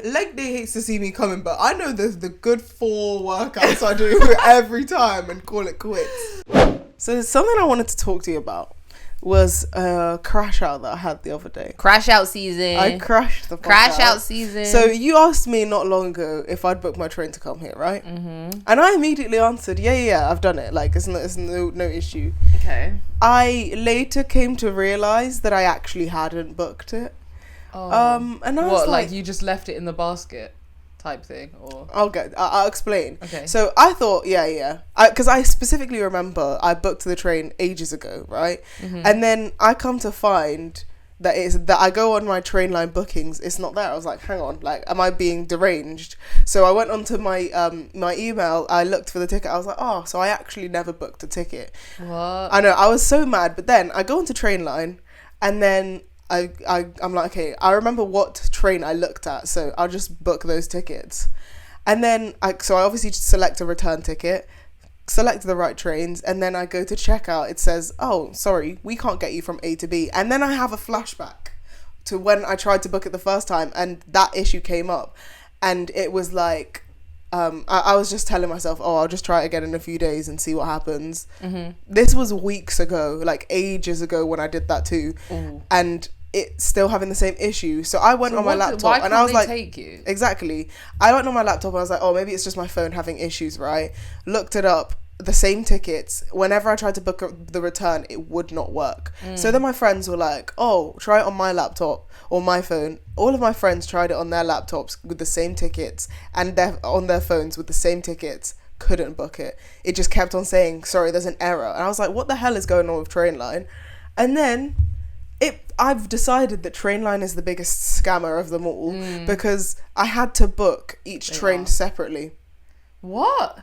leg day hates to see me coming, but I know the good 4 workouts I do every time and call it quits. So something I wanted to talk to you about was a crash out that I had the other day. Crash out season. I crashed the crash out season. So you asked me not long ago if I'd booked my train to come here, right? Mm-hmm. And I immediately answered, yeah, I've done it. Like, it's no issue. Okay. I later came to realise that I actually hadn't booked it. Oh. And I was like you just left it in the basket type thing, or I'll explain. Okay. So I thought, because I specifically remember I booked the train ages ago, right? Mm-hmm. And then I come to find that I go on my train line bookings, it's not there. I was like, hang on, like, am I being deranged? So I went onto my my email, I looked for the ticket, I was like, oh, so I actually never booked a ticket. What? I know, I was so mad, but then I go onto train line, and then I'm like, okay, I remember what train I looked at, so I'll just book those tickets. And then I obviously just select a return ticket, select the right trains, and then I go to checkout. It says, oh, sorry, we can't get you from A to B. And then I have a flashback to when I tried to book it the first time, and that issue came up. And it was like, I was just telling myself, oh, I'll just try it again in a few days and see what happens. Mm-hmm. This was weeks ago, like ages ago when I did that too. Ooh. And it's still having the same issue. So I went on my laptop and I was like, take you? Exactly. I went on my laptop and I was like, oh, maybe it's just my phone having issues, right? Looked it up, the same tickets. Whenever I tried to book the return, it would not work. So then my friends were like, oh, try it on my laptop or my phone. All of my friends tried it on their laptops with the same tickets, and on their phones with the same tickets. Couldn't book it. It just kept on saying, sorry, there's an error. And I was like, what the hell is going on with Trainline? And then I've decided that Trainline is the biggest scammer of them all, because I had to book each train separately. What?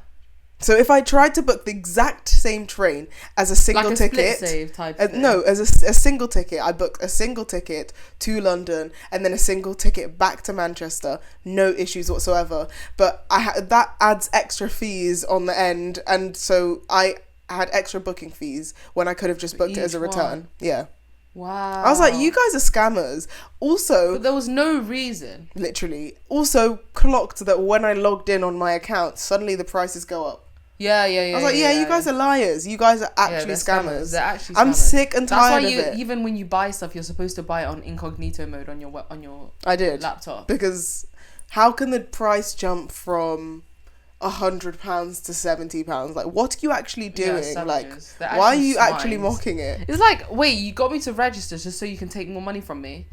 So if I tried to book the exact same train as a single like a ticket, split save type thing. No, as a single ticket, I booked a single ticket to London and then a single ticket back to Manchester. No issues whatsoever. But that adds extra fees on the end, and so I had extra booking fees when I could have just booked it as a return. Yeah. Wow. I was like, you guys are scammers. Also, but there was no reason. Literally. Also clocked that when I logged in on my account, suddenly the prices go up. Yeah. I was like, you guys are liars. You guys are actually scammers. They're actually scammers. I'm sick and tired of it. Even when you buy stuff, you're supposed to buy it on incognito mode on your I did. laptop. Because how can the price jump from £100 to £70? Like, what are you actually doing? Yeah, like, actually why are you swines. actually mocking it? It's like, wait, you got me to register just so you can take more money from me?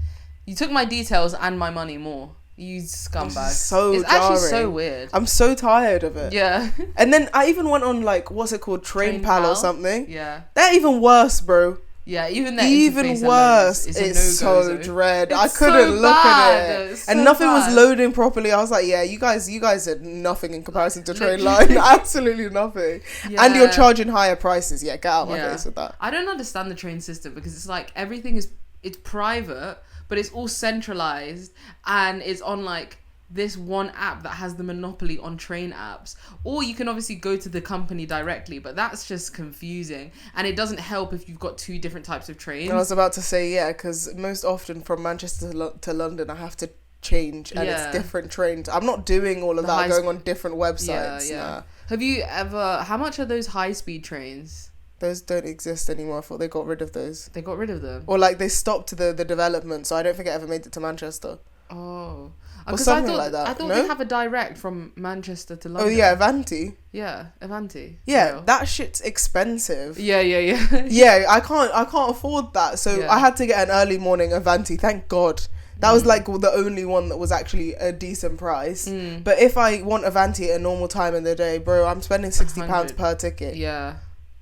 You took my details and my money more. You scumbag. It's jarring. Actually so weird. I'm so tired of it. Yeah. And then I even went on, like, what's it called? Train Pal or something. Yeah. They're even worse, bro. Yeah, even that. Even worse. It's so dread. I couldn't look at it, and nothing was loading properly. I was like, yeah, you guys are nothing in comparison to Trainline. Absolutely nothing. Yeah. And you're charging higher prices. Yeah, get out of my face with that. I don't understand the train system, because it's like everything it's private, but it's all centralized, and it's on like this one app that has the monopoly on train apps. Or you can obviously go to the company directly, but that's just confusing, and it doesn't help if you've got 2 different types of trains. I was about to say, because most often from Manchester to London I have to change, and it's different trains. I'm not doing all of that, going on different websites. Nah. Have you ever, how much are those high-speed trains? Those don't exist anymore. I thought they got rid of those. They got rid of them? Or like they stopped the development, so I don't think it ever made it to Manchester. Oh. Or something like that. I thought they have a direct from Manchester to London. Oh yeah, Avanti. Yeah, Avanti. Yeah, that shit's expensive. Yeah. Yeah, I can't afford that. So I had to get an early morning Avanti, thank God. That was like the only one that was actually a decent price. But if I want Avanti at a normal time in the day, bro, I'm spending £60 per ticket. Yeah.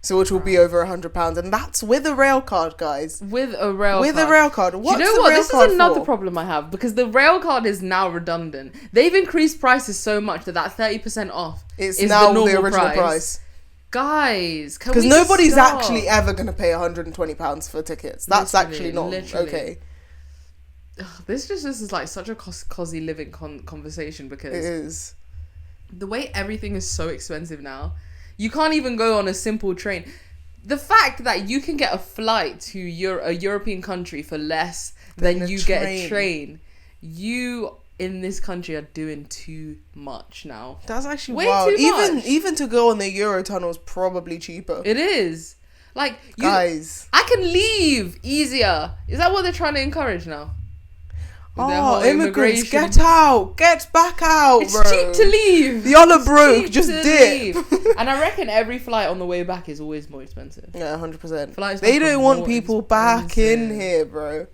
So which will be over £100, and that's with a rail card, guys. With a rail card. What's you know what? This is another problem I have, because the rail card is now redundant. They've increased prices so much that 30% off is now the original price. Guys, because nobody's actually ever going to pay £120 for tickets. That's actually not okay. This is like such a cosy living conversation, because it is. The way everything is so expensive now. You can't even go on a simple train. The fact that you can get a flight to a European country for less than you get a train, you in this country are doing too much now. That's actually Way wild. too much. Even to go on the Eurotunnel is probably cheaper. It is. Like, Guys. I can leave easier. Is that what they're trying to encourage now? With their whole Immigrants, immigration? get out. Get back out, It's bro. cheap to leave. Y'all are broke. Cheap Just to dip. leave. And I reckon every flight on the way back is always more expensive. Yeah, 100%. Flights They back are don't want more people back in expensive. here, bro.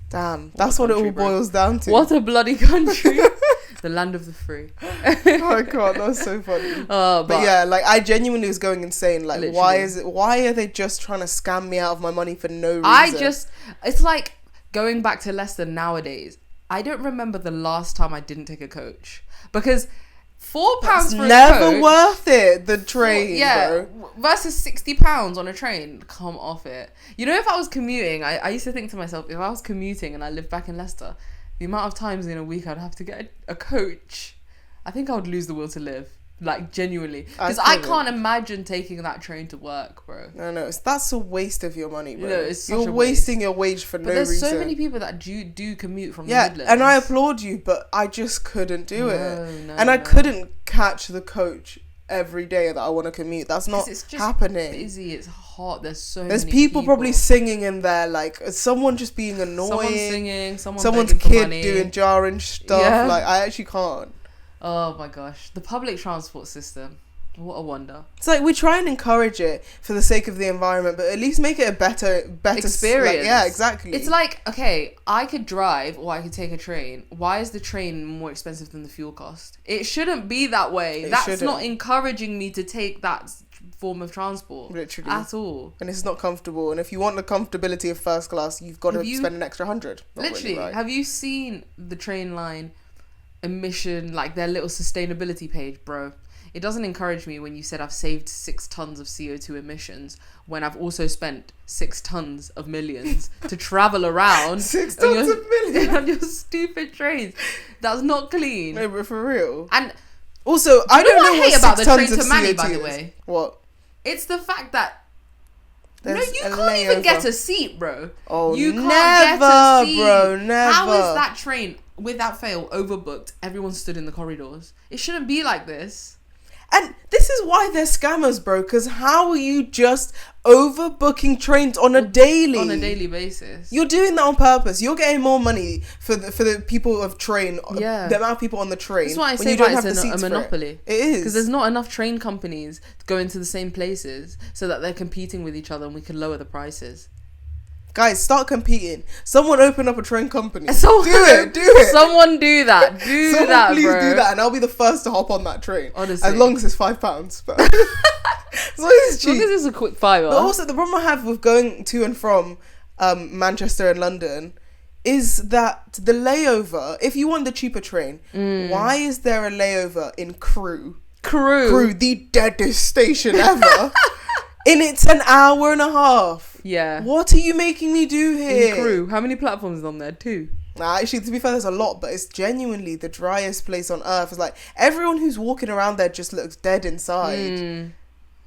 Damn. That's what it country, all bro. boils down to. What a bloody country. The land of the free. Oh my god, that's so funny. But yeah, like I genuinely was going insane. Like, Literally. why are they just trying to scam me out of my money for no reason? It's like going back to Leicester nowadays. I don't remember the last time I didn't take a coach, because £4 It's for a never coach, worth it. The train, bro. versus £60 on a train. Come off it. You know, if I was commuting, I used to think to myself, if I was commuting and I lived back in Leicester, the amount of times in a week I'd have to get a coach, I think I would lose the will to live. Like, genuinely. Because I can't imagine taking that train to work, bro. No, that's a waste of your money, bro. No, it's such You're a wasting your wage for But no there's reason. so many people that do commute from the Yeah, Midlands. and I applaud you, but I just couldn't do it. No, And I couldn't catch the coach every day that I want to commute. That's not it's just happening. busy, it's hot, there's There's many people probably singing in there, like someone just being annoying. Someone singing, someone's begging for kid money. doing jarring stuff. Yeah. Like, I actually can't. Oh my gosh, the public transport system, what a wonder. It's like we try and encourage it for the sake of the environment, but at least make it a better Experience. Like, yeah, exactly. It's like, okay, I could drive or I could take a train. Why is the train more expensive than the fuel cost? It shouldn't be that way. That's shouldn't. not encouraging me to take that form of transport. Literally. At all. And it's not comfortable. And if you want the comfortability of first class, you've got to spend an extra 100. Not Literally, really, right? have you seen the train line emission, like their little sustainability page, bro? It doesn't encourage me when you said I've saved 6 tons of CO2 emissions when I've also spent 6 tons of millions to travel around 6 tons of millions on your stupid trains. That's not clean. No, but for real. And also, I don't know what I hate what about 6 the tons train of to Manny, CO2 by the is. way. What? It's the fact that There's you a can't even layover. get a seat, bro. Oh, you can't never, get a seat. bro, never. How is that train, without fail, overbooked? Everyone stood in the corridors. It shouldn't be like this. And this is why they're scammers, bro. Because how are you just overbooking trains on a daily? On a daily basis. You're doing that on purpose. You're getting more money for the people of train. Yeah. The amount of people on the train. That's why I when say you don't why have it's the seats a for it. monopoly. It is. Because there's not enough train companies going to the same places so that they're competing with each other and we can lower the prices. Guys, start competing. Someone open up a train company. Do Someone- it. Someone do that. Do Someone that, please bro. do that, and I'll be the first to hop on that train. Honestly. As long as it's £5. But as long as it's As long cheap. as it's a quick fiver. But also, the problem I have with going to and from Manchester and London is that the layover, if you want the cheaper train, why is there a layover in Crewe? Crewe, the deadest station ever. And it's an hour and a half. Yeah. What are you making me do here? In Crewe. How many platforms is on there? 2. Nah, actually, to be fair, there's a lot, but it's genuinely the driest place on earth. It's like everyone who's walking around there just looks dead inside.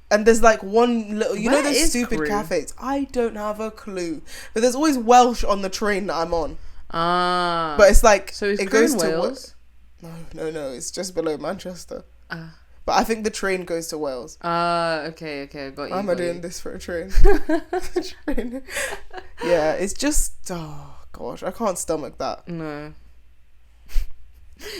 And there's like one little, you know, Where those is stupid Crewe? cafes. I don't have a clue, but there's always Welsh on the train that I'm on. Ah. But it's like So is it Crewe goes in to Wales? No, it's just below Manchester. Ah. But I think the train goes to Wales. Okay, got you. I'm got doing you. this for a train. Train. Yeah, it's just, oh gosh, I can't stomach that. No.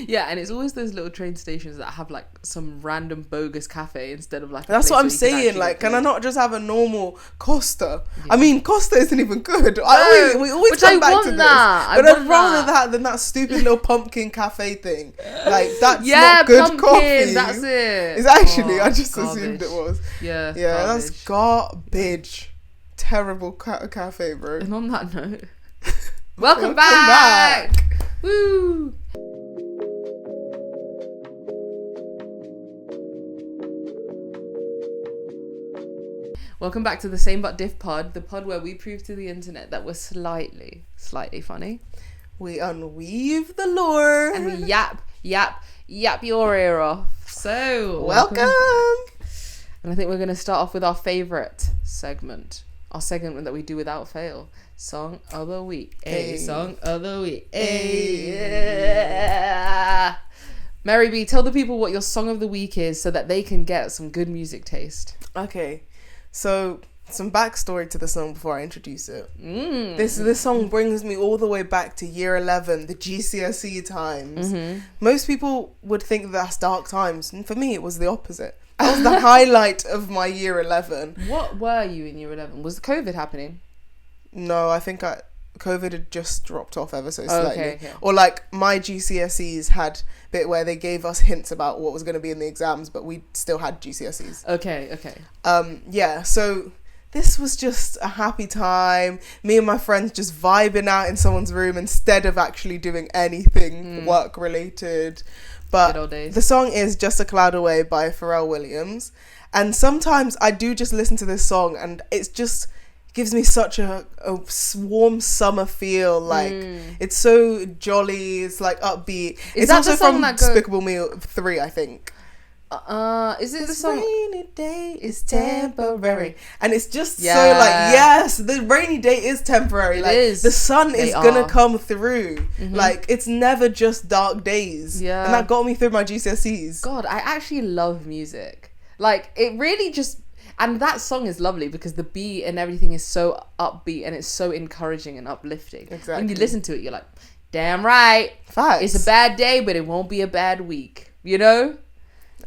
Yeah, and it's always those little train stations that have like some random bogus cafe instead of like. A That's place what I'm where you can saying. actually Like, get can I food. not just have a normal Costa? Yeah. I mean, Costa isn't even good. We always which come I back want to this. that. But I I'd want rather that. that than that stupid little pumpkin cafe thing. Like, that's Yeah, not good pumpkin, coffee. that's it. It's actually, Oh, I just garbage. assumed it was. Yeah. Yeah, that's garbage. Terrible cafe, bro. And on that note, welcome back. Woo. Welcome back to the Same But Diff pod, the pod where we prove to the internet that we're slightly funny. We unweave the lore. And we yap your ear off. So, Welcome. And I think we're going to start off with our favourite segment. our segment that we do without fail. Song of the week. Hey. Song of the week. Hey. Yeah. Mary B, tell the people what your song of the week is so that they can get some good music taste. Okay, so some backstory to the song before I introduce it. This song brings me all the way back to year 11, the GCSE times. Most people would think that's dark times, and for me it was the opposite. That was the highlight of my year 11. What were you in year 11? Was COVID happening? No, I think COVID had just dropped off ever so slightly. Okay. Or like my GCSEs had a bit where they gave us hints about what was going to be in the exams, but we still had GCSEs. Okay. Yeah, so this was just a happy time. Me and my friends just vibing out in someone's room instead of actually doing anything work related. But Good old days. the song is Just a Cloud Away by Pharrell Williams. And sometimes I do just listen to this song and it's just gives me such a warm summer feel. Like it's so jolly, it's like upbeat. It's that also the song from that Despicable Me 3, I think. Is it the song? Rainy day is temporary, and it's just Yeah. so like, yes, the rainy day is temporary. Like is. the sun is They gonna are. come through. Like it's never just dark days. Yeah. And that got me through my GCSEs. God, I actually love music. Like it really just, and that song is lovely because the beat and everything is so upbeat and it's so encouraging and uplifting. Exactly. When you listen to it, you're like, damn right. Facts. It's a bad day, but it won't be a bad week. You know?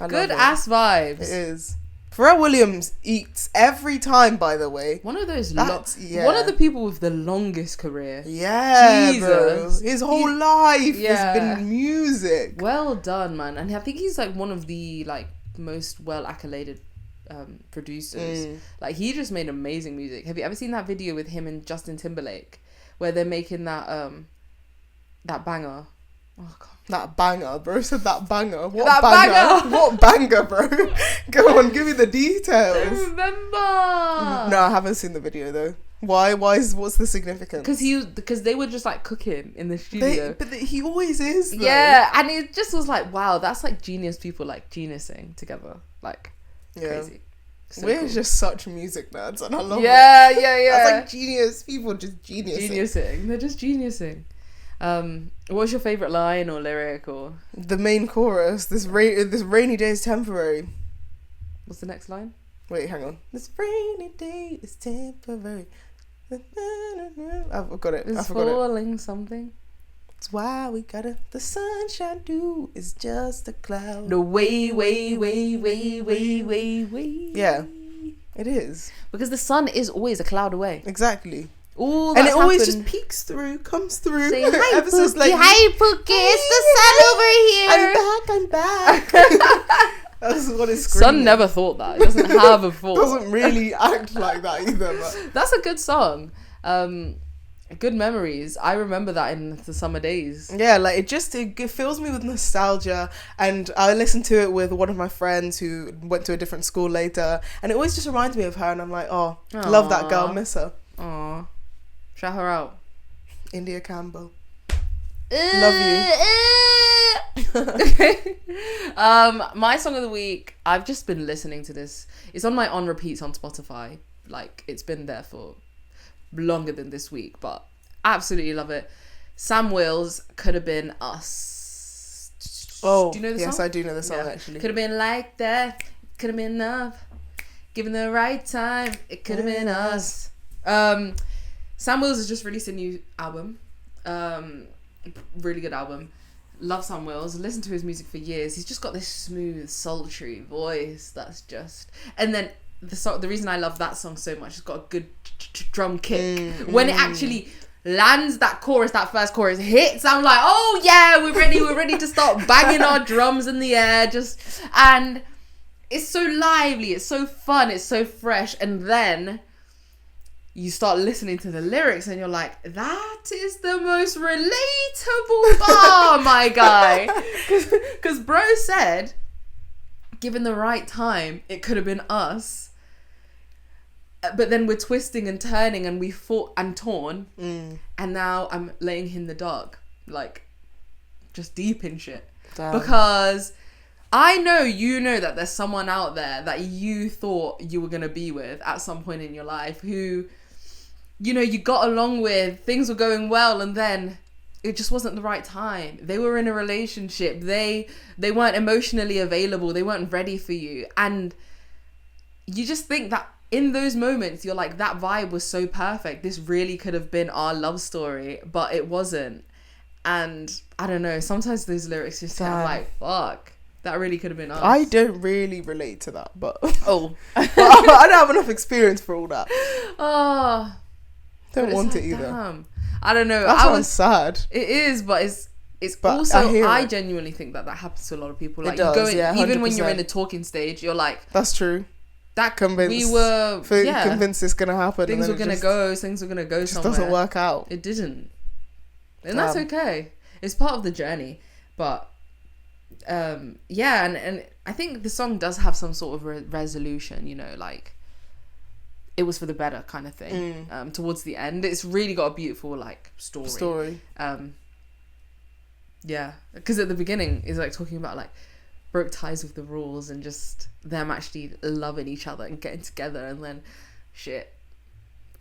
I love Good it. ass vibes. It is. Pharrell Williams eats every time, by the way. One of those, Yeah. one of the people with the longest career. Yeah, Jesus. bro. His whole life Yeah. has been music. Well done, man. And I think he's like one of the like most well accoladed producers. Like he just made amazing music. Have you ever seen that video with him and Justin Timberlake where they're making that banger? Oh god. That banger, bro. Said that banger. What That banger? banger. What banger, bro? Go on, give me the I details. remember. No, I haven't seen the video though. Why? What's the significance? Because they were just like cooking in the studio. He always is. Though. Yeah, and it just was like, wow, that's like genius people like geniusing together. Like crazy. So We're cool. just such music nerds, and I love it. Yeah. That's like genius. People just geniusing. Geniusing. They're just geniusing. What's your favourite line or lyric or The main chorus. This rainy day is temporary. what's the next line? Wait, hang on. This rainy day is temporary. I've got it. I It's forgot it. falling something. That's why we gotta. The sunshine do is just a cloud. No way. Yeah, it is. Because the sun is always a cloud away. Exactly. All And that's it always happened. just peeks through, comes through. Say hi, Ever so Pookie. slightly. Hi, Pookie. It's the sun over here. I'm back. That's what it's screaming. Sun never thought that. It doesn't have a thought. Doesn't really act like that either. But That's a good song. Good memories. I remember that in the summer days. yeah, like it fills me with nostalgia, and I listened to it with one of my friends who went to a different school later, and it always just reminds me of her, and I'm like, oh, love that girl, miss her. Aw. Shout her out. India Campbell. Love Okay. My song of the week, I've just been listening to this. It's on my on repeats on Spotify. Like it's been there for longer than this week, but absolutely love it. Sam Wills, Could Have Been Us. Oh, do you know the yes, song? I do know the song actually. Could have been like that. Could have been enough. Given the right time, it could have been us. Sam Wills has just released a new album. Really good album. Love Sam Wills. Listened to his music for years. He's just got this smooth, sultry voice that's just. And then the reason I love that song so much, it's got a good drum kick. When it actually lands, that first chorus hits, I'm like, oh yeah, we're ready to start banging our drums in the air. And it's so lively, it's so fun, it's so fresh. And then you start listening to the lyrics and you're like, that is the most relatable bar, my guy. Because bro said, given the right time, it could have been us. But then we're twisting and turning and we fought and torn. And now I'm laying in the dark. Like, just deep in shit. Damn. Because I know you know that there's someone out there that you thought you were going to be with at some point in your life who, you know, you got along with, things were going well, and then it just wasn't the right time. They were in a relationship. They weren't emotionally available. They weren't ready for you. And you just think that in those moments, you're like, that vibe was so perfect. This really could have been our love story, but it wasn't. And I don't know, sometimes those lyrics just sound like, fuck, that really could have been us. I don't really relate to that, but Oh. but I don't have enough experience for all that. Oh. Don't want like, it either. Damn. I don't know. That sounds sad. It is, but it's But also, I it. genuinely think that happens to a lot of people. Like, It does, you go in, yeah, even when you're 100%. in a talking stage, you're like, That's true. that Convinced. we were, yeah, Convinced it's gonna happen. things were gonna go somewhere. It just doesn't work out. It didn't, and Damn. that's okay. It's part of the journey. But yeah, and I think the song does have some sort of resolution. You know, like it was for the better kind of thing. Towards the end, it's really got a beautiful like story. Yeah, because at the beginning it's like talking about like broke ties with the rules and just them actually loving each other and getting together, and then shit,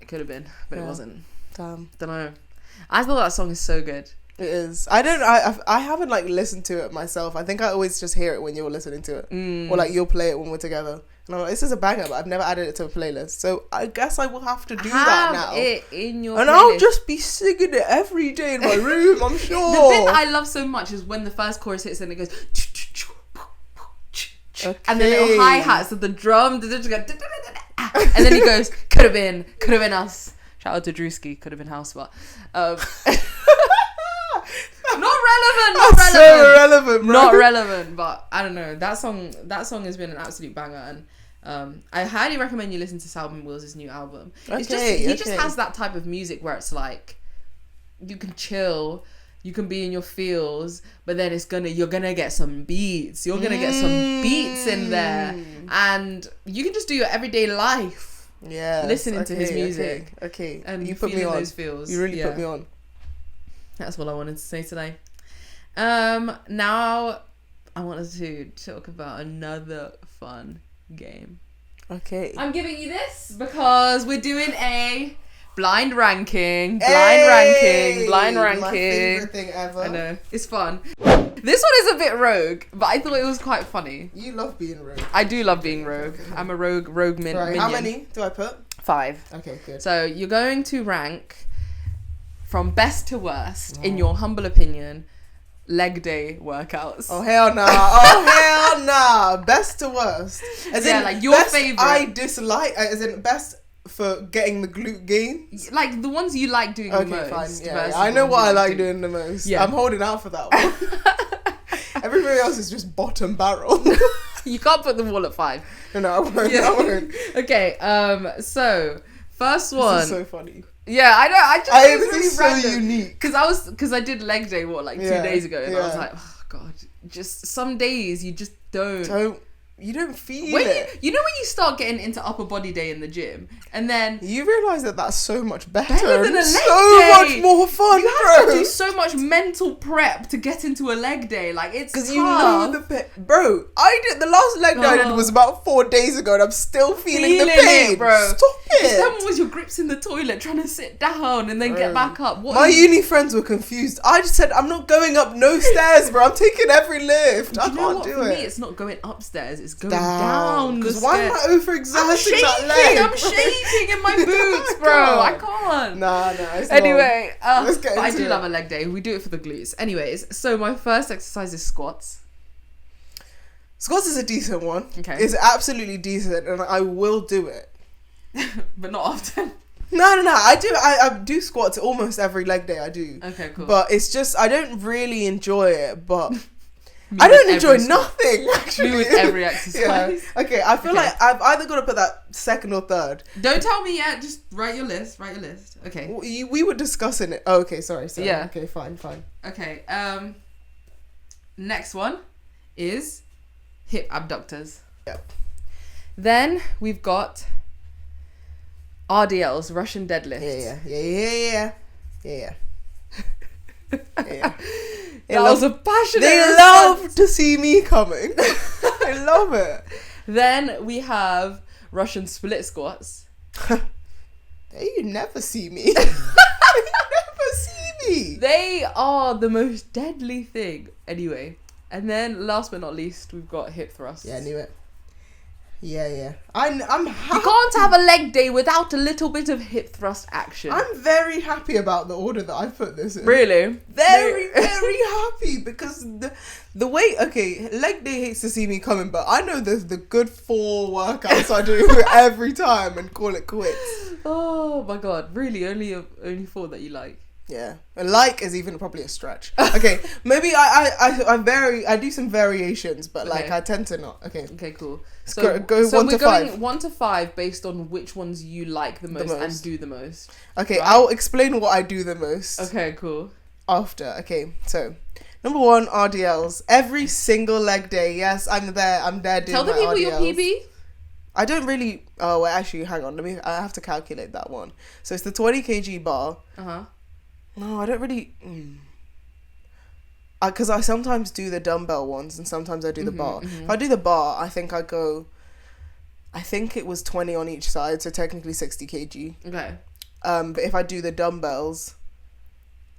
it could have been, but it wasn't. Damn. Don't know. I thought that song is so good. It is. I haven't like listened to it myself. I think I always just hear it when you're listening to it, or like you'll play it when we're together, and I'm like, this is a banger, but I've never added it to a playlist. So I guess I will have to do that now. It in your and playlist. I'll just be singing it every day in my room. I'm sure. The bit that I love so much is when the first chorus hits and it goes, and then little hi hats of the drum, and then he goes, could have been us. Shout out to Drewski, could have been house, but not relevant. So irrelevant, bro. Not relevant, but I don't know. That song has been an absolute banger, and I highly recommend you listen to Salvin Wills' new album. It's just he just has that type of music where it's like you can chill, you can be in your feels, but then you're gonna get some beats. You're gonna get some beats in there, and you can just do your everyday life. Yeah, listening to his music. Okay. And you put me on. Those feels. You really put me on. That's what I wanted to say today. Now I wanted to talk about another fun game. Okay. I'm giving you this because we're doing a blind ranking. Hey! Blind My ranking. favorite thing ever. I know. It's fun. This one is a bit rogue, but I thought it was quite funny. You love being rogue. I do love being rogue. I'm a rogue minion. Right, how many do I put? 5. Okay, good. So you're going to rank from best to worst, in your humble opinion, leg day workouts. Oh hell nah. Oh hell nah. Best to worst. As in like your best favorite. I dislike. As in best for getting the glute gains. Like the ones you like doing the most. Okay, fine. Yeah, versus I the know ones what you I like doing. doing the most. Yeah. I'm holding out for that one. Everybody else is just bottom barrel. You can't put them all at 5. No, I won't. Yeah. I won't. Okay. So first one. This is so funny. Yeah, I know. This is so unique. Because I did leg day 2 days ago, and I was yeah. like, oh god, just some days you just don't. You don't feel When it. you know when you start getting into upper body day in the gym, and then You realise that that's so much better than a and leg so day. much more fun, you have bro. to do so much mental prep to get into a leg day. Like it's Because tough. you know the pain. Bro, I did the last leg day I did was about 4 days ago and I'm still feeling the pain. it, bro. Stop it. Then was your grips in the toilet trying to sit down and then get back up. What My uni friends were confused. I just said, I'm not going up no stairs, bro. I'm taking every lift. I you know can't what? do For it. me, it's not going upstairs. It's going down the Because why am stairs. I overexerting I'm shaking. that leg? I'm shaking in my boots, bro. I can't. Nah, it's Anyway, Let's get but I into do it. love a leg day. We do it for the glutes. Anyways, so my first exercise is squats. Squats is a decent one. Okay. It's absolutely decent and I will do it. But not often. No. I do squats almost every leg day. I do. Okay, cool. But it's just I don't really enjoy it. But Me I don't with enjoy every squat. nothing. Actually, Me with every exercise. Yeah. Okay, I feel Okay. like I've either got to put that second or third. Don't tell me yet. Just write your list. Okay. We were discussing it. Oh, okay, sorry. Yeah. Okay, fine. Okay. Next one is hip abductors. Yep. Then we've got RDLs, Russian deadlifts. Yeah. That was a passionate They response. love to see me coming. I love it. Then we have Russian split squats. You never see me. You never see me. They are the most deadly thing. Anyway, and then last but not least, we've got hip thrusts. Yeah, I knew it. Yeah. I'm happy. You can't have a leg day without a little bit of hip thrust action. I'm very happy about the order that I put this in. Really? Very happy because the way, okay, leg day hates to see me coming, but I know the good 4 workouts I do every time and call it quits. Oh my god, really? Only 4 that you like? Yeah, and like is even probably a stretch. Okay, maybe I do some variations, but like Okay. I tend to not. Okay, cool. So go so 1 we're to 5. going 1 to 5 based on which ones you like the most and do the most. Okay, right? I'll explain what I do the most. Okay, cool. After. Okay, so number 1, RDLs. Every single leg day. Yes, I'm there doing Tell the my people RDLs. your PB. I don't really. Oh, wait, actually, hang on. I have to calculate that one. So it's the 20 kg bar. No, I don't really. Because I sometimes do the dumbbell ones and sometimes I do the bar. If I do the bar, I think it was 20 on each side, so technically 60 kg. Okay. But if I do the dumbbells,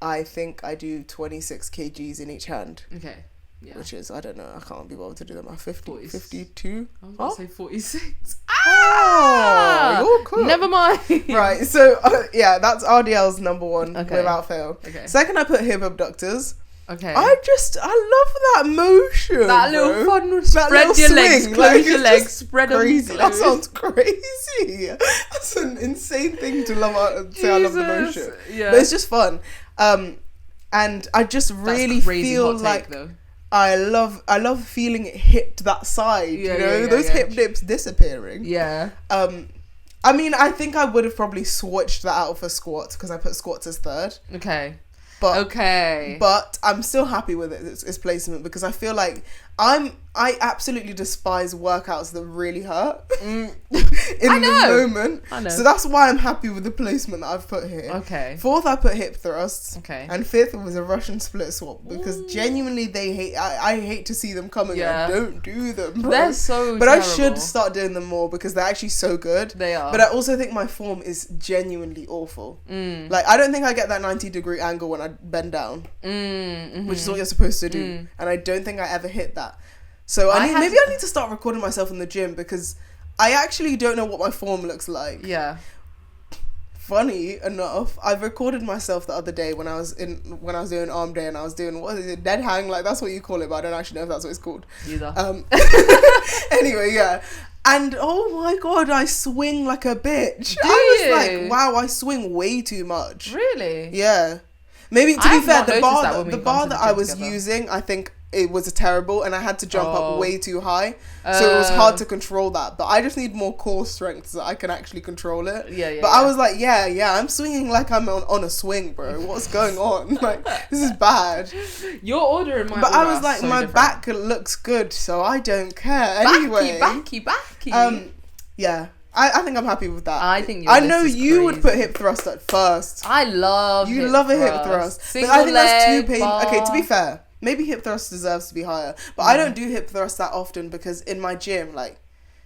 I think I do 26 kgs in each hand. Okay. Yeah. Which is, I don't know, I can't be bothered to do that. 50, 40s. 52? I was going to say 46. Oh, you're cool. Never mind. Right, so yeah, that's RDL's number 1 Okay. without fail. Okay. Second, I put hip abductors. Okay. I love that motion. That bro. little fun That spread little your legs, swing, close like, your it's legs, just spread them. crazy. That close. sounds crazy. That's an insane thing to love. Say I love the Jesus. motion, Yeah. but it's just fun. And I just really That's crazy feel hot take, like though. I love feeling it hit that side. Yeah, you know, yeah, those yeah. hip dips disappearing. Yeah. I mean, I think I would have probably switched that out for squats because I put squats as third. Okay. But Okay. But I'm still happy with its placement because I feel like I absolutely despise workouts that really hurt in the moment. I know. So that's why I'm happy with the placement that I've put here. Okay. 4th, I put hip thrusts. Okay. And 5th was a Russian split squat because genuinely they hate. I hate to see them coming. Yeah. I don't do them, bro. They're so But terrible. I should start doing them more because they're actually so good. They are. But I also think my form is genuinely awful. Like I don't think I get that 90-degree angle when I bend down, which is what you're supposed to do, and I don't think I ever hit that. So I need to start recording myself in the gym because I actually don't know what my form looks like. Yeah. Funny enough, I've recorded myself the other day when I was doing arm day and I was doing, what is it, dead hang, like that's what you call it, but I don't actually know if that's what it's called. Either. Anyway, yeah. And oh my god, I swing like a bitch. Do I was you? like, wow, I swing way too much. Really? Yeah. Maybe to I be have fair, not the noticed that bar when we the come bar to the that I gym was together. using, I think it was terrible and I had to jump Oh. up way too high. So it was hard to control that. But I just need more core strength so that I can actually control it. Yeah. But I was like, yeah, I'm swinging like I'm on a swing, bro. What's going on? Like, this is bad. Your order and my But order I was are like, so my different. back looks good, so I don't care. Anyway. Backy. Yeah. I think I'm happy with that. I think your I list know is you would crazy. put hip thrust at first. I love You hip love a hip thrust. thrust. Single But I think that's too leg pain. bar. Okay, to be fair, maybe hip thrust deserves to be higher. But I don't do hip thrust that often because in my gym, like,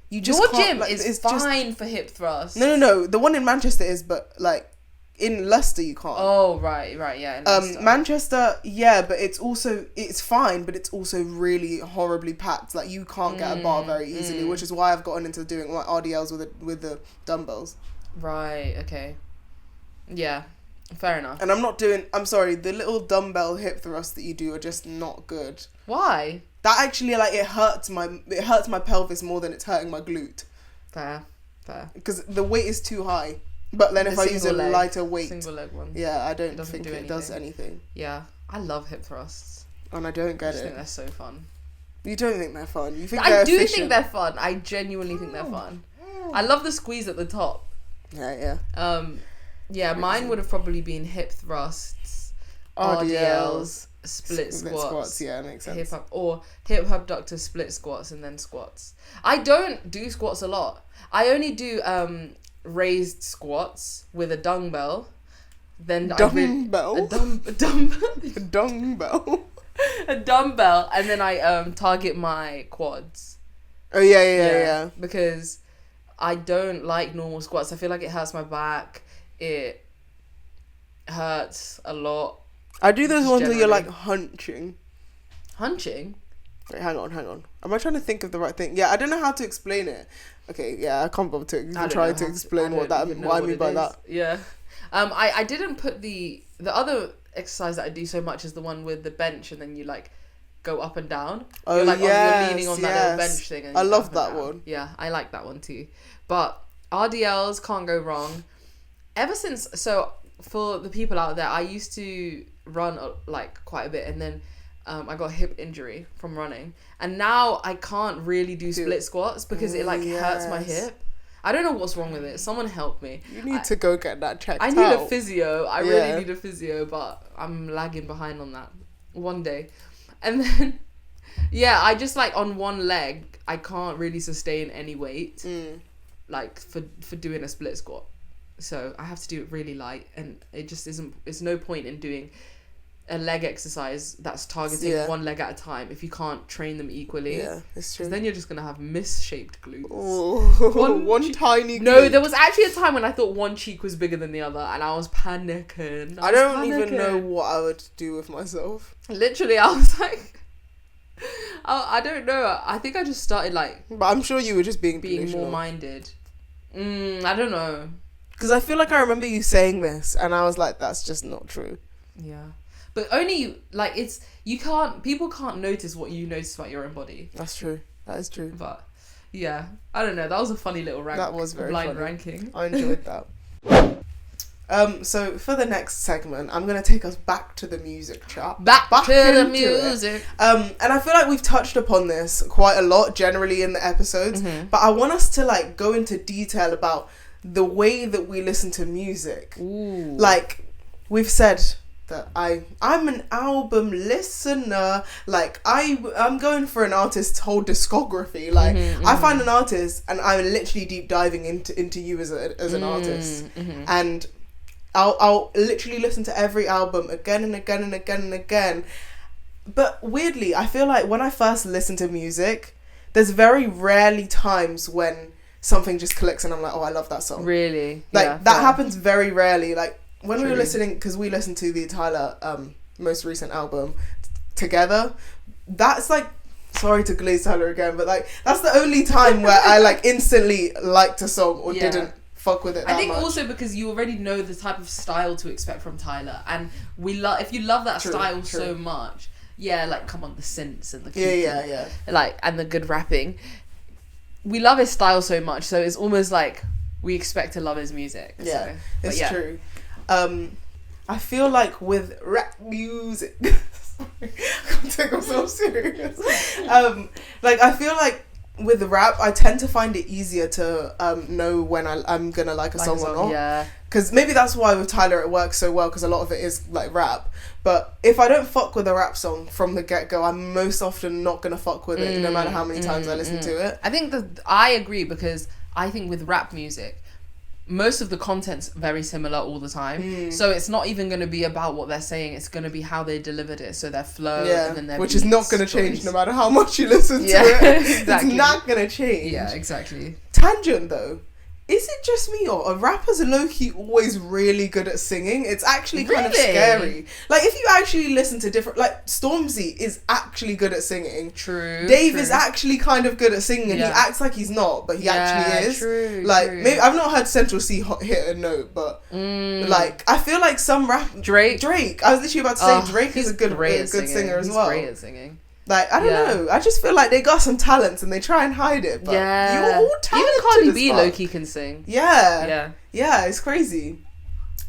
you just Your can't, gym like, is it's just- fine for hip thrust. No. The one in Manchester is, but like in Leicester you can't. Oh, right, yeah. in Leicester. Manchester, yeah, but it's fine, but it's also really horribly packed. Like you can't get a bar very easily, which is why I've gotten into doing my RDLs with the dumbbells. Right, okay. Yeah, fair enough. And I'm sorry, the little dumbbell hip thrusts that you do are just not good. Why? That actually, like, it hurts my pelvis more than it's hurting my glute. Fair. Because the weight is too high. But then if I use a lighter weight, Single leg one. yeah, I don't doesn't think do it does anything. Yeah, I love hip thrusts. And I don't I get just think it. they're so fun. You don't think they're fun. You think they're I do efficient. think they're fun. I genuinely think they're fun. I love the squeeze at the top. Yeah. Yeah, mine would have probably been hip thrusts, RDLs, split squats. Yeah, makes sense. Hip abductor split squats and then squats. I don't do squats a lot. I only do raised squats with a dumbbell. Then Dumbbell? a dumbbell. A dumbbell? a dumbbell, and then I target my quads. Oh yeah. Because I don't like normal squats. I feel like it hurts my back. It hurts a lot. I do those Just ones where you're generally. like hunching. Hunching? Wait, hang on. Am I trying to think of the right thing? Yeah, I don't know how to explain it. Okay, yeah, I can't bother to even try to explain what I mean by that. Yeah. I didn't put the other exercise that I do so much is the one with the bench, and then you like go up and down. Oh, you're like yes, you're leaning on that little bench thing. And I you love go up and that down. one. Yeah, I like that one too. But RDLs can't go wrong. Ever since, so for the people out there, I used to run like quite a bit, and then I got a hip injury from running, and now I can't really do split squats because it like hurts my hip. I don't know what's wrong with it. Someone help me. You need to go get that checked out. I need a physio. I really need a physio, but I'm lagging behind on that. One day. And then, yeah, I just like on one leg, I can't really sustain any weight, like for doing a split squat. So I have to do it really light, and it just isn't, it's no point in doing a leg exercise that's targeting one leg at a time if you can't train them equally. Yeah, it's true. Because then you're just going to have misshaped glutes. Oh, one tiny glute. No, there was actually a time when I thought one cheek was bigger than the other, and I was panicking. I don't even know what I would do with myself. Literally, I was like, I don't know. I think I just started like... But I'm sure you were just being more minded. I don't know. Because I feel like I remember you saying this, and I was like, that's just not true. Yeah. But only, like, it's... You can't... People can't notice what you notice about your own body. That's true. That is true. But, yeah. I don't know. That was a funny little rank. That was very blind funny. ranking. I enjoyed that. So for the next segment, I'm going to take us back to the music chat. Back to the into music. And I feel like we've touched upon this quite a lot generally in the episodes, but I want us to like go into detail about the way that we listen to music. Ooh. Like we've said that I'm an album listener. Like I'm going for an artist's whole discography. Like I find an artist and I'm literally deep diving into you as an artist, and I'll literally listen to every album again and again and again and again. But weirdly, I feel like when I first listen to music, there's very rarely times when something just clicks and I'm like, oh, I love that song. Really? Like Yeah, that fair. happens very rarely. Like when we were True. listening, because we listened to the Tyler most recent album together. That's like, sorry to glaze Tyler again, but like that's the only time where I like instantly liked a song or didn't fuck with it that I think much. also because you already know the type of style to expect from Tyler, and if you love that style so much, like come on, the synths and the yeah, like, and the good rapping, we love his style so much, so it's almost like we expect to love his music. Yeah, so, it's true. I feel like with rap music, sorry, I can't take myself serious. Like I feel like with rap, I tend to find it easier to know when I'm gonna like a song or not. Yeah. Because maybe that's why with Tyler it works so well, because a lot of it is like rap. But if I don't fuck with a rap song from the get-go, I'm most often not gonna fuck with it, no matter how many times I listen to it. I think I agree, because I think with rap music, most of the content's very similar all the time. So it's not even going to be about what they're saying. It's going to be how they delivered it. So their flow and then their which is not going to change no matter how much you listen to it. Exactly. It's not going to change. Yeah, exactly. Tangent though. Is it just me, or are rappers low-key always really good at singing? It's actually kind of scary. Like, if you actually listen to different... Like, Stormzy is actually good at singing. True. Dave is actually kind of good at singing, and he acts like he's not, but he actually is. True, like, maybe I've not heard Central C hit a note, but, like, I feel like some Drake. I was literally about to say Drake is a good singer as well. He's great at singing. Like, I don't know. I just feel like they got some talents and they try and hide it. But you're all talented. Even Cardi B low-key can sing. Yeah, it's crazy.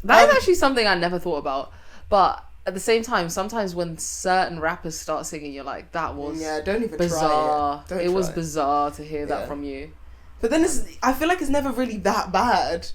That is actually something I never thought about. But at the same time, sometimes when certain rappers start singing, you're like, that was don't even bizarre. Try it. It was bizarre to hear that from you. But then I feel like it's never really that bad.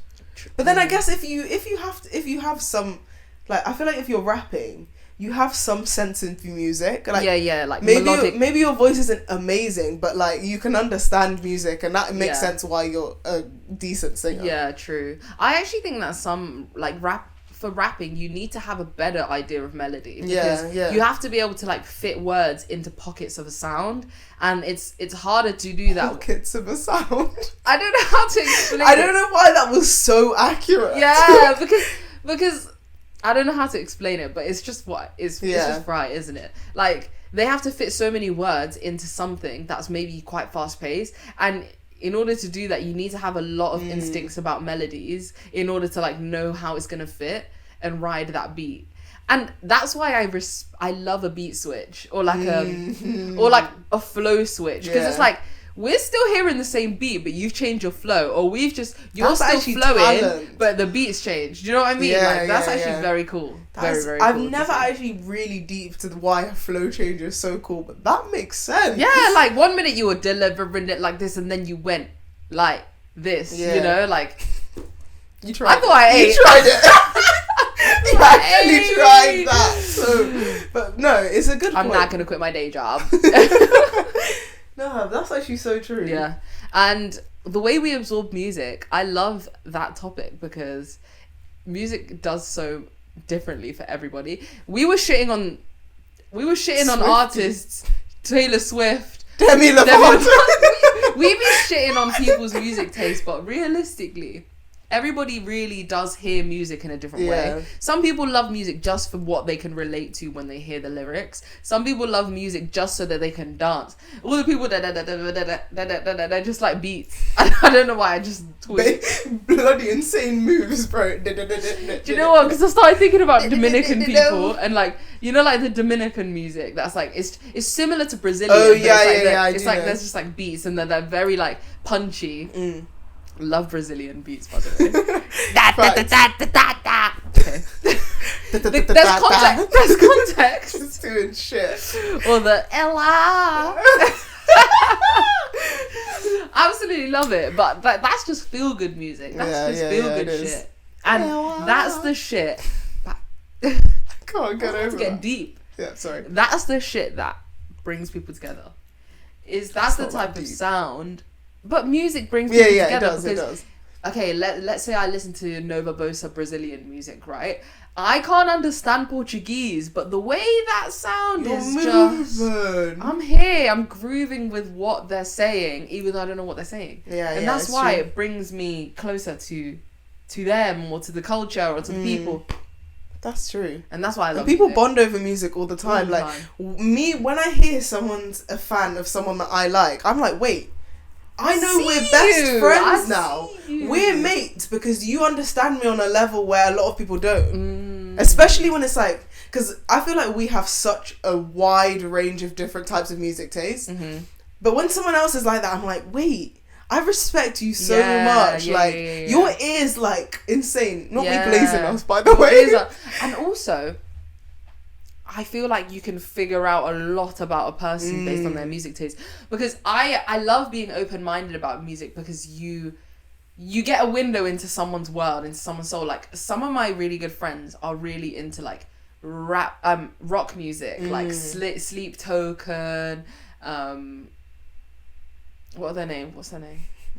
But then I guess if you have some, like, I feel like if you're rapping, you have some sense in music. Like, like maybe your voice isn't amazing, but like you can understand music, and that makes sense why you're a decent singer. Yeah, true. I actually think that some like rap for rapping, you need to have a better idea of melody. Yeah, Because yeah. you have to be able to like fit words into pockets of a sound, and it's harder to do that. Pockets of a sound. I don't know how to explain. I don't know why that was so accurate. Yeah, because I don't know how to explain it, but it's just it's just right, isn't it? Like, they have to fit so many words into something that's maybe quite fast paced, and in order to do that, you need to have a lot of instincts about melodies in order to like know how it's gonna fit and ride that beat. And that's why I love a beat switch or like a flow switch, because it's like, we're still hearing the same beat, but you've changed your flow, or you're That's still flowing, talent. but the beat's changed. Do you know what I mean? Yeah, like, that's yeah, actually yeah. very cool. Very I've cool to never see. actually really deep to why a flow change is so cool, but that makes sense. Yeah, like 1 minute you were delivering it like this, and then you went like this. Yeah. You know, like You tried. I thought I ate. You tried it. You actually ate. tried that. So, but no, it's a good. I'm point. not gonna quit my day job. No, that's actually so true. Yeah, and the way we absorb music, I love that topic because music does so differently for everybody. We were shitting on Swiftie. artists, Taylor Swift, Demi Lovato. We've been shitting on people's music taste, but realistically, everybody really does hear music in a different Yeah. way. Some people love music just for what they can relate to when they hear the lyrics. Some people love music just so that they can dance. All the people that just like beats. I don't know why I just tweet. Bloody insane moves, bro. Do you know what? Because I started thinking about Dominican people and like, you know, like the Dominican music. That's like it's similar to Brazilian. Oh, but yeah, it's like yeah, yeah, I It's do like know. there's just like beats, and then they're very like punchy. Love Brazilian beats, by the way. Okay. There's context. There's context. Just doing shit. Or the Ella. Absolutely love it, but that's just feel good music. That's just feel good it is. shit, and Ella. that's the shit. Can't get over Get that. deep. Yeah, sorry. That's the shit that brings people together. That's the not type that of deep. sound. But music brings Yeah, people yeah, it together. does, it because, does. okay, let's say I listen to Nova Bossa Brazilian music, right? I can't understand Portuguese, but the way that sound is just... I'm here, I'm grooving with what they're saying, even though I don't know what they're saying. And that's it's why true. it brings me closer to them, or to the culture, or to the people. That's true. And that's why I love And people music. bond over music all the time. All the Like me, when I hear someone's a fan of someone that I like, I'm like, wait, I know see we're best you. friends I now. see you. We're mates because you understand me on a level where a lot of people don't. Especially when it's like, because I feel like we have such a wide range of different types of music taste. But when someone else is like that, I'm like, wait, I respect you so much. Your ears like insane. Not me glazing us, by the way. And also, I feel like you can figure out a lot about a person based on their music taste, because I love being open-minded about music, because you get a window into someone's world, into someone's soul. Like, some of my really good friends are really into like rock music, like Sleep Token, what's their name?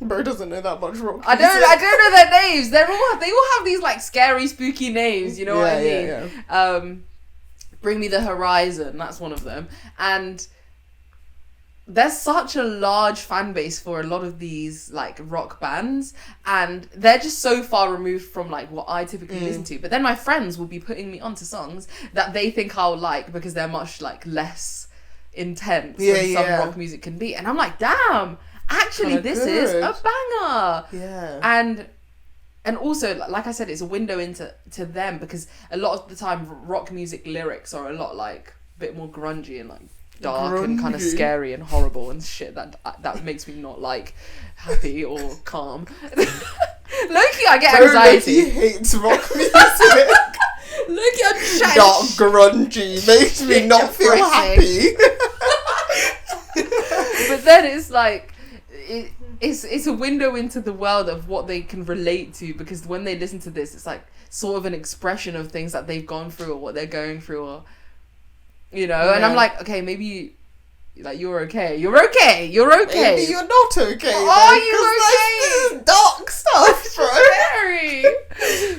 Bro doesn't know that much rock. I don't know their names. They all have these like scary, spooky names. You know what I mean? Yeah. Bring Me the Horizon. That's one of them. And there's such a large fan base for a lot of these like rock bands, and they're just so far removed from like what I typically listen to. But then my friends will be putting me onto songs that they think I'll like, because they're much like less intense than some rock music can be. And I'm like, damn. Actually, Kinda this good. is a banger. Yeah. And also, like I said, it's a window into them, because a lot of the time rock music lyrics are a lot like a bit more grungy and like dark and kind of Grungy. scary and horrible and shit that makes me not like happy or calm. Low-key, I get anxiety. He hates rock music. Low-key, I'm just Dark grungy makes me not feel happy. But then it's like it's a window into the world of what they can relate to, because when they listen to this, it's like sort of an expression of things that they've gone through or what they're going through, or you know. And I'm like, okay, maybe like you're okay. Maybe you're not okay. Are you okay? This is dark stuff, bro. sorry.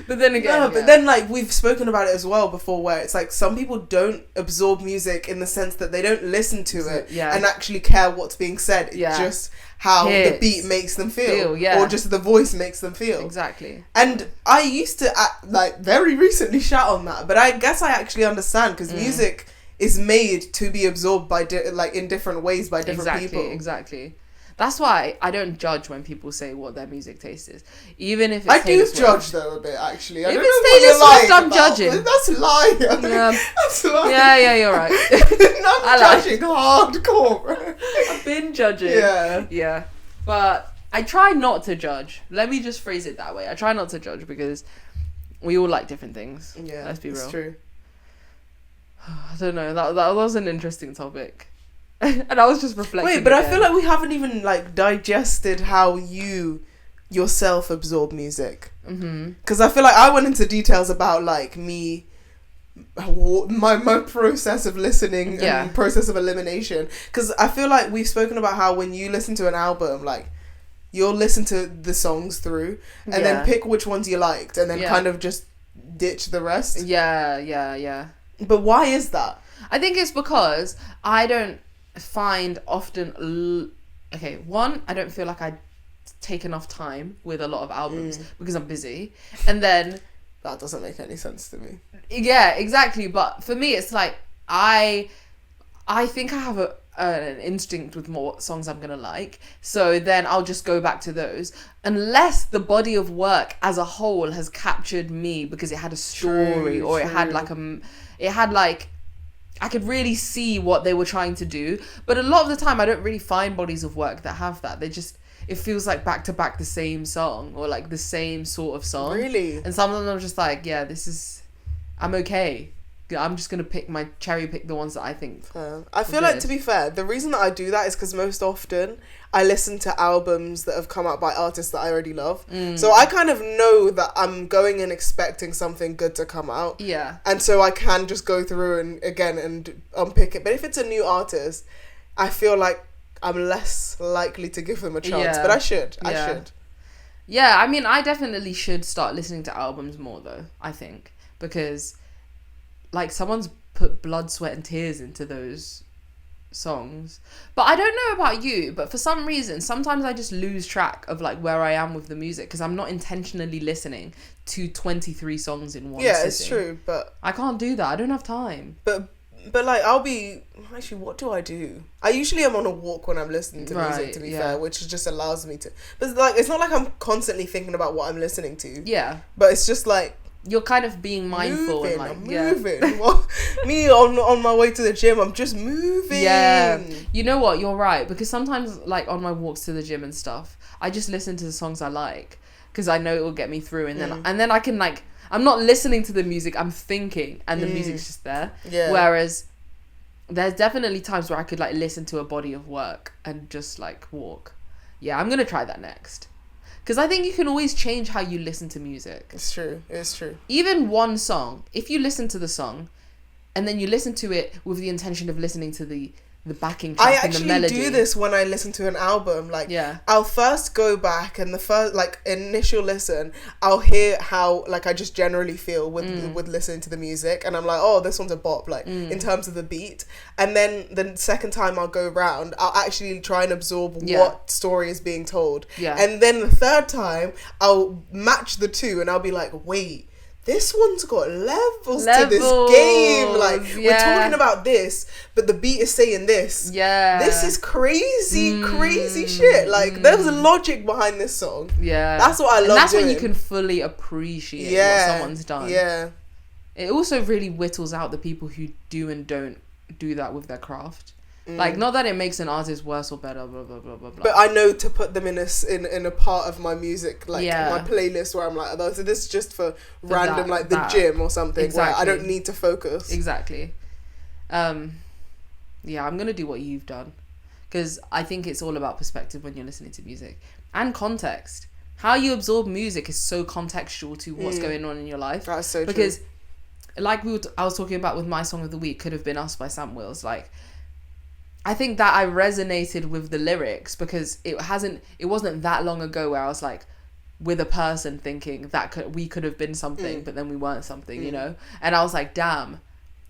But then again, no, but then like we've spoken about it as well before, where it's like some people don't absorb music in the sense that they don't listen to it and actually care what's being said. It's just how the beat makes them feel, or just the voice makes them feel. Exactly. And I used to like very recently shout on that, but I guess I actually understand, because music is made to be absorbed by like in different ways by different people. Exactly. That's why I don't judge when people say what their music taste is, even if it's I Taylor do Swift. judge though a bit, actually. If it's Taylor Swift, I'm judging. That's lying. That's lying. Yeah, you're right. I'm judging hardcore, bro. I've been judging. Yeah. But I try not to judge. Let me just phrase it that way. I try not to judge because we all like different things. Yeah, let's be real. It's true. I don't know. That was an interesting topic. And I was just reflecting. Wait, but again. I feel like we haven't even like digested how you yourself absorb music. Because I feel like I went into details about like me, my process of listening and process of elimination. Because I feel like we've spoken about how when you listen to an album, like you'll listen to the songs through and then pick which ones you liked and then kind of just ditch the rest. Yeah. But why is that? I think it's because I don't find often one, I don't feel like I take enough time with a lot of albums because I'm busy, and then that doesn't make any sense to me. Yeah, exactly. But for me, it's like I think I have an instinct with what songs I'm gonna like, so then I'll just go back to those unless the body of work as a whole has captured me because it had a story or it had like I could really see what they were trying to do. But a lot of the time I don't really find bodies of work that have that. It feels like back to back the same song or like the same sort of song. Really? And some of them I'm just like, I'm okay. I'm just going to cherry pick the ones that I think. I feel like, to be fair, the reason that I do that is because most often I listen to albums that have come out by artists that I already love. So I kind of know that I'm going in expecting something good to come out. Yeah. And so I can just go through and unpick it. But if it's a new artist, I feel like I'm less likely to give them a chance. But I should. Yeah, I mean, I definitely should start listening to albums more, though, I think. Because like someone's put blood, sweat and tears into those songs. But I don't know about you, but for some reason sometimes I just lose track of like where I am with the music because I'm not intentionally listening to 23 songs in one sitting. It's true, but I can't do that. I don't have time. But like I'll be actually, what do? I usually am on a walk when I'm listening to music, to be fair, which just allows me to, but like it's not like I'm constantly thinking about what I'm listening to, but it's just like you're kind of being mindful and like I'm moving. Me on my way to the gym, I'm just moving. Yeah, you know what? You're right, because sometimes like on my walks to the gym and stuff, I just listen to the songs I like because I know it will get me through, and then I can like I'm not listening to the music, I'm thinking, and the music's just there. Yeah. Whereas there's definitely times where I could like listen to a body of work and just like walk. Yeah, I'm gonna try that next. Because I think you can always change how you listen to music. It's true. Even one song, if you listen to the song and then you listen to it with the intention of listening to the backing track and the melody. I actually do this when I listen to an album. Like, I'll first go back and the first, like, initial listen, I'll hear how, like, I just generally feel with listening to the music. And I'm like, oh, this one's a bop, like, in terms of the beat. And then the second time I'll go round, I'll actually try and absorb what story is being told. Yeah. And then the third time, I'll match the two and I'll be like, wait, this one's got levels to this game. Like, we're talking about this, but the beat is saying this. Yeah. This is crazy shit. Like, there was a logic behind this song. Yeah. That's what I love doing. That's when you can fully appreciate what someone's done. Yeah. It also really whittles out the people who do and don't do that with their craft. Like, not that it makes an artist worse or better, blah, blah, blah, blah, blah. But I know to put them in a part of my music, like my playlist where I'm like, oh, so this is just for random, like the gym or something, where I don't need to focus. Exactly. Yeah, I'm going to do what you've done. Because I think it's all about perspective when you're listening to music. And context. How you absorb music is so contextual to what's going on in your life. That's so true. Because, like I was talking about with my song of the week, Could Have Been Us by Sam Wills, like, I think that I resonated with the lyrics because it wasn't that long ago where I was like, with a person thinking that we could have been something, but then we weren't something, you know? And I was like, damn,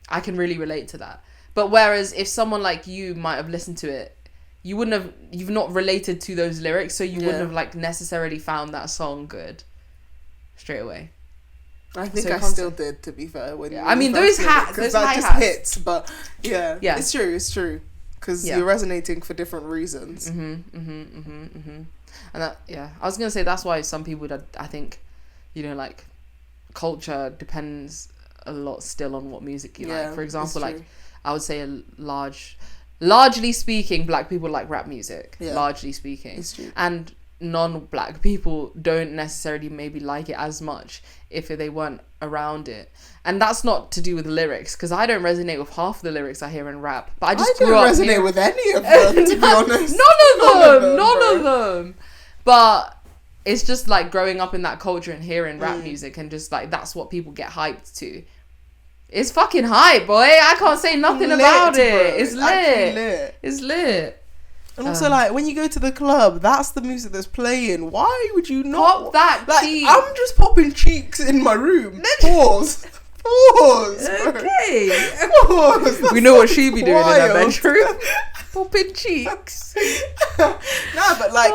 I can really relate to that. But whereas if someone like you might have listened to it, you've not related to those lyrics, so you wouldn't have like necessarily found that song good straight away. I think I still did, to be fair. I mean, those hats, because that just hits. But yeah, it's true. Because you're resonating for different reasons. And that, I was gonna say that's why some people I think, you know, like culture depends a lot still on what music you like. For example, like I would say largely speaking, black people like rap music. Largely speaking, it's true. And non-black people don't necessarily maybe like it as much if they weren't around it. And that's not to do with the lyrics, because I don't resonate with half the lyrics I hear in rap. But I just grew up resonate with any of them, to be honest. None of them. But it's just like growing up in that culture and hearing rap music, and just like that's what people get hyped to. It's fucking hype, boy. I can't say nothing about it. Bro. It's lit. It's lit. And also, like, when you go to the club, that's the music that's playing. Why would you not pop that cheek? I'm just popping cheeks in my room. Pause. Okay. Pause. We know what she be doing in that bedroom. Popping cheeks. Nah, but like,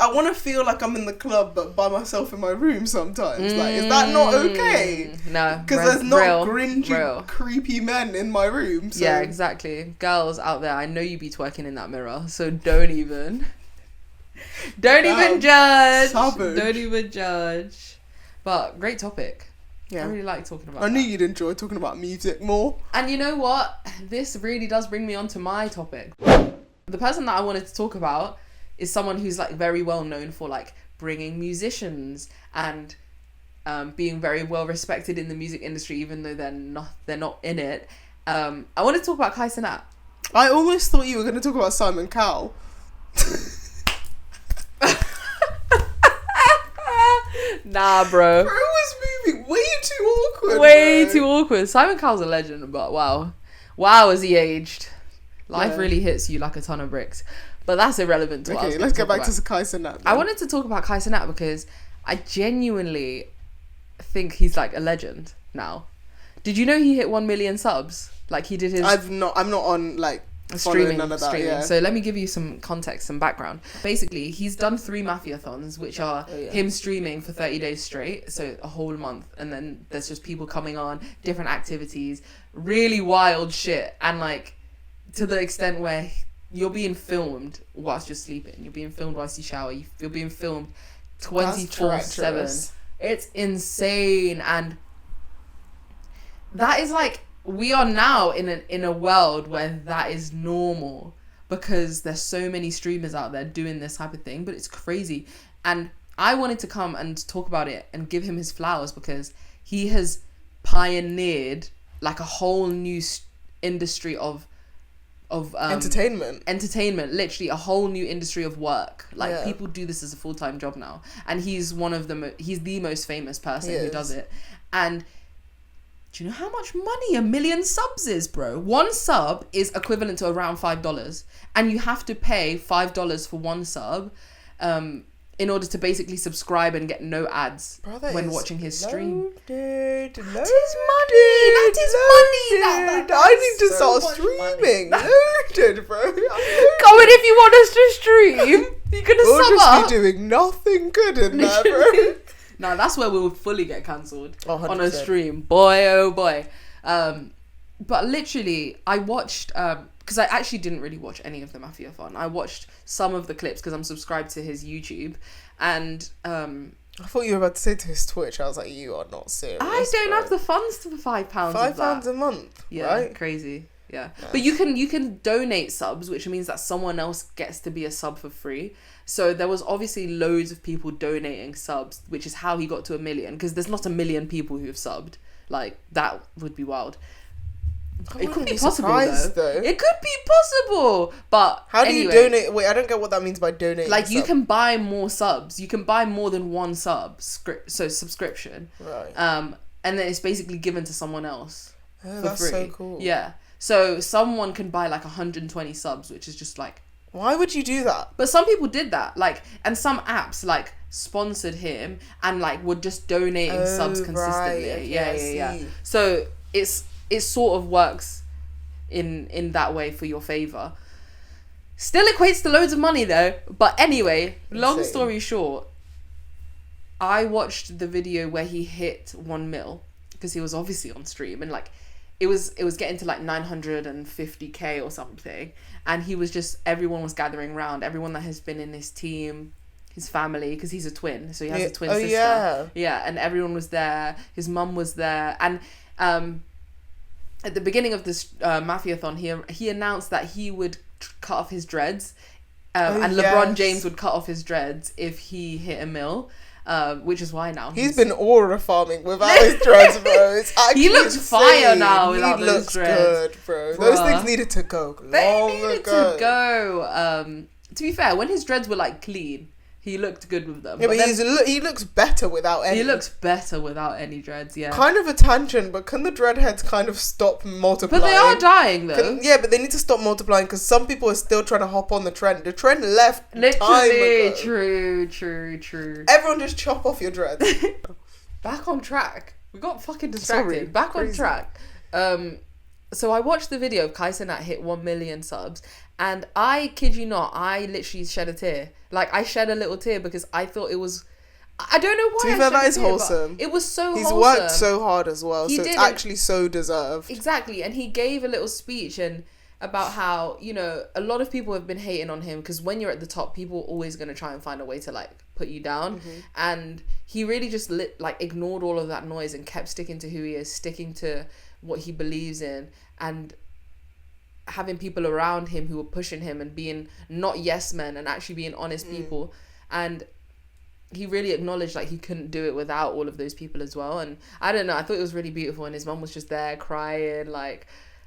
I want to feel like I'm in the club, but by myself in my room sometimes. Like, is that not okay? No. Because there's not cringy, creepy men in my room. So. Yeah, exactly. Girls out there, I know you be twerking in that mirror, so don't even judge. Savage. Don't even judge. But great topic. Yeah. I really like talking about I knew you'd enjoy talking about music more. And you know what? This really does bring me on to my topic. The person that I wanted to talk about is someone who's like very well known for like bringing musicians and being very well respected in the music industry, even though they're not in it. I want to talk about Kai Cenat. I almost thought you were going to talk about Simon Cowell. Nah, bro. Bro was moving way too awkward. Too awkward. Simon Cowell's a legend, but wow, has he aged? Life really hits you like a ton of bricks. But that's irrelevant to what I was let's get back to Kai Cenat. I wanted to talk about Kai Cenat because I genuinely think he's like a legend now. Did you know he hit 1 million subs? Like he did his... I'm not on like streaming. None of that, yeah. So let me give you some context, some background. Basically, he's done 3 Mafiathons, which are him streaming for 30 days straight, so a whole month, and then there's just people coming on, different activities, really wild shit, and like to the extent where you're being filmed whilst you're sleeping, you're being filmed whilst you shower, you're being filmed 24/7. It's insane, and that is like, we are now in a world where that is normal because there's so many streamers out there doing this type of thing, but it's crazy. And I wanted to come and talk about it and give him his flowers because he has pioneered like a whole new industry of entertainment, literally a whole new industry of work. Like people do this as a full-time job now, and he's he's the most famous person who does it. And do you know how much money 1 million subs is, bro? 1 sub is equivalent to around $5, and you have to pay $5 for 1 sub in order to basically subscribe and get no ads when watching his stream. That is money. I need to start streaming. Loaded, bro. Go in if you want us to stream. You're gonna we'll sub just up. be doing nothing good in there, bro. No, that's where we will fully get cancelled 100%. on a stream. Boy, oh boy. But literally, I watched... because I actually didn't really watch any of the Mafiathon. I watched some of the clips because I'm subscribed to his YouTube. And... I thought you were about to say to his Twitch. I was like, you are not serious. I don't have the funds for £5 £5 a month, right? Crazy. Yeah. Nice. But you can donate subs, which means that someone else gets to be a sub for free. So there was obviously loads of people donating subs, which is how he got to 1 million, because there's not 1 million people who have subbed. Like, that would be wild. It could be possible, though. It could be possible, but how do you donate? Wait, I don't get what that means by donating. Like, you can buy more subs. You can buy more than 1 subscription. Right. And then it's basically given to someone else for that's free. So cool. Yeah. So someone can buy like 120 subs, which is just like... Why would you do that? But some people did that. Like, and some apps, like sponsored him and like were just donating subs consistently. Right. Okay, yeah. See. So it sort of works in that way for your favor. Still equates to loads of money though. But anyway, long story short, I watched the video where he hit 1 mil because he was obviously on stream, and like it was getting to like 950k or something, and he was just, everyone was gathering around, everyone that has been in his team, his family, because he's a twin, so he has a twin sister. Yeah, and everyone was there. His mum was there, and at the beginning of this Mafiathon, he announced that he would cut off his dreads, and LeBron James would cut off his dreads if he hit 1 mil. Which is why now he's been aura farming without his dreads, bro. It's actually he looks fire now without he those looks dreads. Good, bro. Those things needed to go. They needed to go. To be fair, when his dreads were like clean, he looked good with them. Yeah, but he looks better without any. He looks better without any dreads, yeah. Kind of a tangent, but can the dreadheads kind of stop multiplying? But they are dying though. But they need to stop multiplying because some people are still trying to hop on the trend. The trend left literally. time ago. True. Everyone just chop off your dreads. Back on track. We got fucking distracted. Sorry, Back crazy. on track. So I watched the video of Kai Cenat hit 1 million subs, and I kid you not, I literally shed a tear. Like, I shed a little tear because I thought it was, I don't know why. To be fair, that is wholesome. It was so He's wholesome. worked so hard as well, He so it's did actually so deserved. Exactly, and he gave a little speech and about how, you know, a lot of people have been hating on him because when you're at the top, people are always going to try and find a way to like put you down. And he really just ignored all of that noise and kept sticking to who he is, sticking to what he believes in, and having people around him who were pushing him and being not yes men and actually being honest people. And he really acknowledged like he couldn't do it without all of those people as well. And I don't know, I thought it was really beautiful, and his mum was just there crying, like,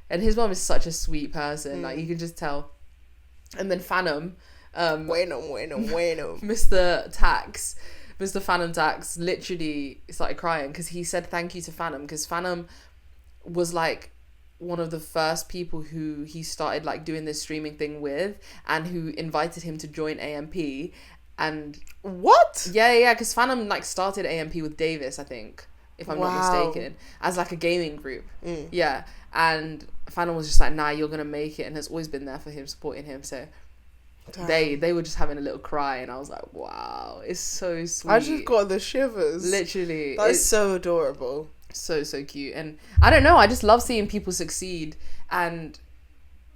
and his mum is such a sweet person, like you can just tell. And then Phantom, Bueno. Mr. Phantom Tax literally started crying because he said thank you to Phantom, because Phantom was like one of the first people who he started like doing this streaming thing with, and who invited him to join AMP. And what? Yeah, because Phantom like started AMP with Davis, I think, if I'm not mistaken, as like a gaming group. Yeah, and Phantom was just like, nah, you're gonna make it, and has always been there for him, supporting him. So they were just having a little cry, and I was like, wow, it's so sweet. I just got the shivers. Literally, that's so adorable. So cute. And I don't know, I just love seeing people succeed, and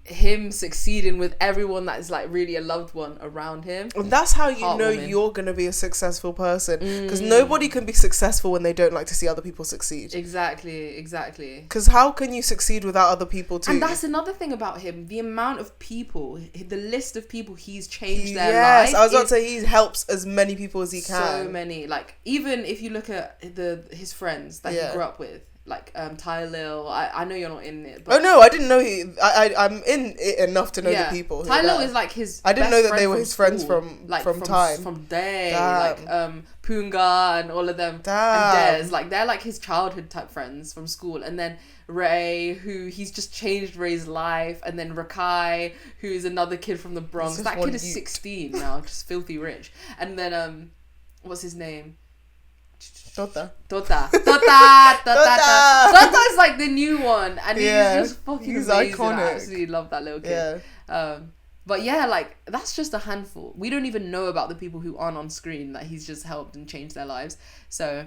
him succeeding with everyone that is like really a loved one around him. And that's how you know you're gonna be a successful person, because nobody can be successful when they don't like to see other people succeed. Exactly. Because how can you succeed without other people too? And that's another thing about him, the amount of people, the list of people he's changed their lives. I was about to say he helps as many people as he can. So many, like even if you look at his friends that he grew up with, like Ty Lil. I know you're not in it, but I didn't know I'm in it enough to know the people. Ty Lil is like his I didn't know that they were his friends from time. From day, like Poonga and all of them. Damn. And Des, like they're like his childhood type friends from school. And then Ray, who he's just changed Ray's life, and then Rakai, who is another kid from the Bronx. That kid is 16 now, just filthy rich. And then what's his name? Tota is like the new one, and he's just fucking amazing. Iconic. I absolutely love that little kid. But yeah, like that's just a handful. We don't even know about the people who aren't on screen that he's just helped and changed their lives. So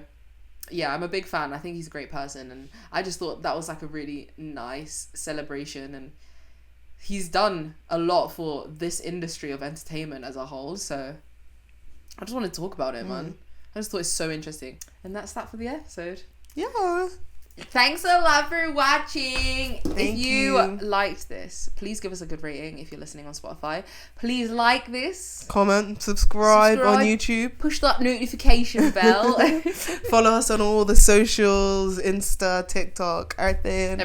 yeah, I'm a big fan. I think he's a great person, and I just thought that was like a really nice celebration, and he's done a lot for this industry of entertainment as a whole. So I just want to talk about it, man. I just thought it's so interesting. And that's that for the episode. Yeah. Thanks a lot for watching. Thank if you liked this, please give us a good rating if you're listening on Spotify. Please like this. Comment, subscribe on YouTube. Push that notification bell. Follow us on all the socials, Insta, TikTok, everything.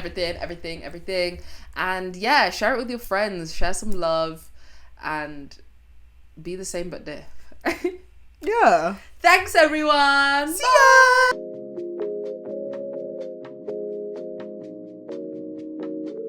And yeah, share it with your friends. Share some love. And be the same but deaf. Yeah. Thanks, everyone. See ya.